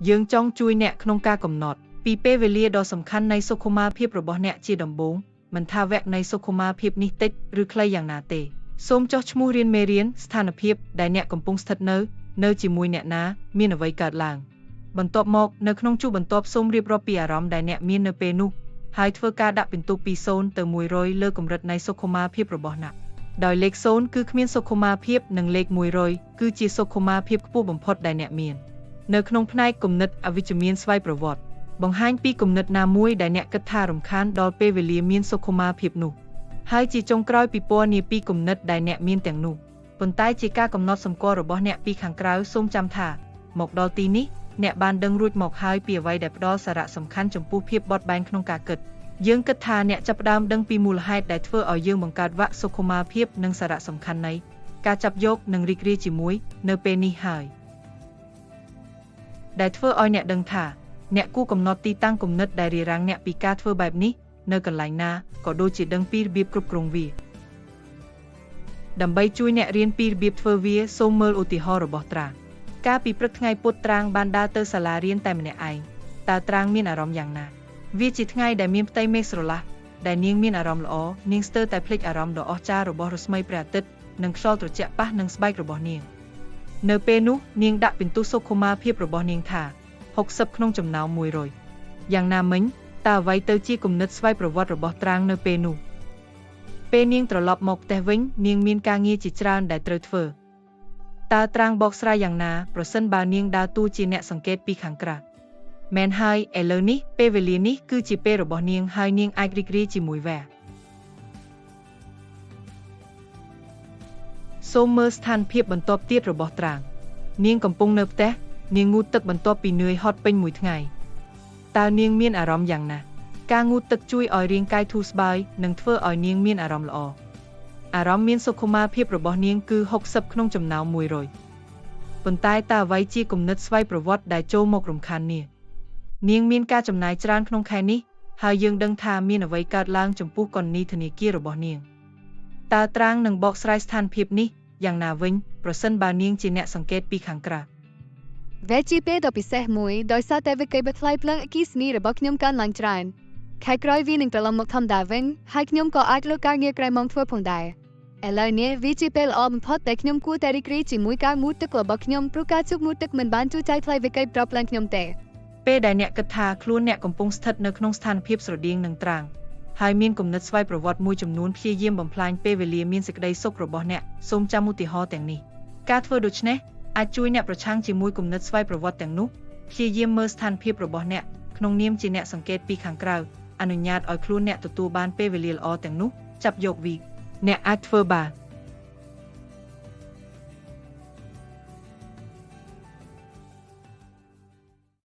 យើងចង់ជួយអ្នកក្នុងការកំណត់ពីពេលវេលាដ៏សំខាន់នៃសុខុមាលភាពរបស់អ្នកជាដំបូងមិនថាវគ្គនៃសុខុមាលភាពនេះតិចឬខ្លីយ៉ាងណាទេសូមចុះឈ្មោះរៀនមេរៀនស្ថានភាពដែលអ្នកកំពុងស្ថិតនៅជាមួយអ្នកណាមានអ្វីកើតឡើងបន្ទាប់មកនៅក្នុងជួរបន្ទាប់សូមរៀបរាប់ពីអារម្មណ៍ដែលអ្នកមាននៅពេលនោះហើយធ្វើការដាក់ពិន្ទុពី0ទៅ100លើកម្រិតនៃសុខុមាលភាពរបស់អ្នកដោយលេខ0គឺគ្មានសុខុមាលភាពនិងលេខ100គឺជាសុខុមាលភាពខ្ពស់បំផុតដែលអ្នកមាននៅក្នុងផ្នែកគំនិតអវិជ្ជមានស្វ័យប្រវត្តិបង្ហាញពីគំនិតណាមួយដែលអ្នកគិតថារំខានដល់ពេលវេលាមានសុខុមាលភាពនោះហើយជាចុងក្រោយពិពណ៌នាពីគំនិតដែលអ្នកមានទាំងនោះប៉ុន្តែជាការកំណត់សម្គាល់របស់អ្នកពីខាងក្រៅសូមចាំថាមកដល់ទីនេះអ្នកបានដឹងរួចមកហើយពីអ្វីដែលផ្ដល់សារៈសំខាន់ចំពោះភាពបត់បែនក្នុងការគិតយើងគិតថាអ្នកចាប់ផ្ដើមដឹងពីមូលហេតុដែលធ្វើឲ្យយើងបង្កើតវគ្គសុខុមាលភាពនិងសារៈសំខាន់នៃការចាប់យកនិងរីករាយជាមួយនៅពេលនេះហើយដែលធ្វើឲ្យអ្នកដឹងថាអ្នកគួរកំណត់ទីតាំងគំនិតដែលរារាំងអ្នកពីការធ្វើបែបនេះនៅកន្លែងណាក៏ដូចជាដឹងពីរបៀបគ្រប់គ្រងវាដើម្បីជួយអ្នករៀនពីរបៀបធ្វើវាសូមមើលឧទាហរណ៍របស់ត្រាងកាលពីព្រឹកថ្ងៃពុធត្រាងបានដើរទៅសាលារៀនតែម្នាក់ឯងតើត្រាងមានអារម្មណ៍យ៉ាងណាវាជាថ្ងៃដែលមានផ្ទៃមេឃស្រឡះដែលនាងមានអារម្មណ៍ល្អនាងស្ទើរតែភ្លេចអារម្មណ៍ដ៏អស្ចារ្យរបស់រស្មីព្រះអាទិត្យនិងខ្យល់ត្រជាក់ប៉ះនឹងស្បែករបស់នាងនៅពេលនោះនាងដាក់ពិន្ទុសុខុមាលភាពរបស់នាងថា60ក្នុងចំណោម100យ៉ាងណាមិញតើអ្វីទៅជាគំនិតស្វ័យប្រវត្តិរបស់ត្រាងនៅពេលនោះពេលនាងត្រឡប់មកផ្ទះវិញនាងមានការងារជាច្រើនដែលត្រូវធ្វើតើត្រាងបកស្រាយយ៉ាងណាប្រសិនបើនាងដើរតួជាអ្នកសង្កេតពីខាងក្រៅមែនហើយឥឡូវនេះពេលវេលានេះគឺជាពេលរបស់នាងហើយនាងអាចរីករាយជាមួយវាសូមមើលស្ថានភាពបន្ទាប់ទៀតរបស់ត្រាងនាងកំពុងនៅផ្ទះនាងងូតទឹកបន្ទាប់ពីនឿយហត់ពេញមួយថ្ងៃតើនាងមានអារម្មណ៍យ៉ាងណាការងូតទឹកជួយឲ្យរាងកាយធូរស្បើយនិងធ្វើឲ្យនាងមានអារម្មណ៍ល្អអារម្មណ៍មានសុខុមាលភាពរបស់នាងគឺ60ក្នុងចំណោម100ប៉ុន្តែតើអ្វីជាគំនិតស្វ័យប្រវត្តិដែលចូលមករំខាននាងមានការចំណាយច្រើនក្នុងខែនេះហើយយើងដឹងថាមានអ្វីកើតឡើងចំពោះគណនីធនាគាររបស់នាងតើត្រាងនឹងបកស្រាយស្ថានភាពនេះយ៉ាងណាវិញប្រសិនបើនាងជាអ្នកសង្កេតពីខាងក្រៅវាជាពេលដ៏ពិសេសមួយដោយសារតែវិក័យបថ្លៃភ្លើងអគ្គិសនីរបស់ខ្ញុំកើនឡើងច្រើនខែក្រោយវានឹងត្រឡប់មកធម្មតាវិញហើយខ្ញុំក៏អាចលើកការងារក្រៅម៉ោងធ្វើផងដែរឥឡូវនេះវាជាពេលល្អបំផុតដែលខ្ញុំគួរតែរីករាយជាមួយការងូតទឹករបស់ខ្ញុំព្រោះការជប់ងូតទឹកមិនបានជួយចាយថ្លៃវិក័យប្រប្លែងខ្ញុំទេពេលដែលអ្នកគិតថាខ្លួនអ្នកកំពុងស្ថិតនៅក្នុងស្ថានភាពស្រដៀងនឹងត្រាងហើយមានគំនិតស្វ័យប្រវត្តិមួយចំនួនព្យាយាមបំផ្លាញពេលវេលាមានសេចក្តីសុខរបស់អ្នកសូមចាំឧទាហរណ៍ទាំងនេះការធ្វើដូច្នេះអាចជួយអ្នកប្រឆាំងជាមួយគំនិតស្វ័យប្រវត្តិទាំងនោះព្យាយាមមើលស្ថានភាពរបស់អ្នកក្នុងនាមជាអ្នកសង្កេតពីខាងក្រៅអនុញ្ញាតឲ្យខ្លួនអ្នកទទួលបានពេលវេលាល្អទាំងនោះចាប់យកវាអ្នកអាចធ្វើបាន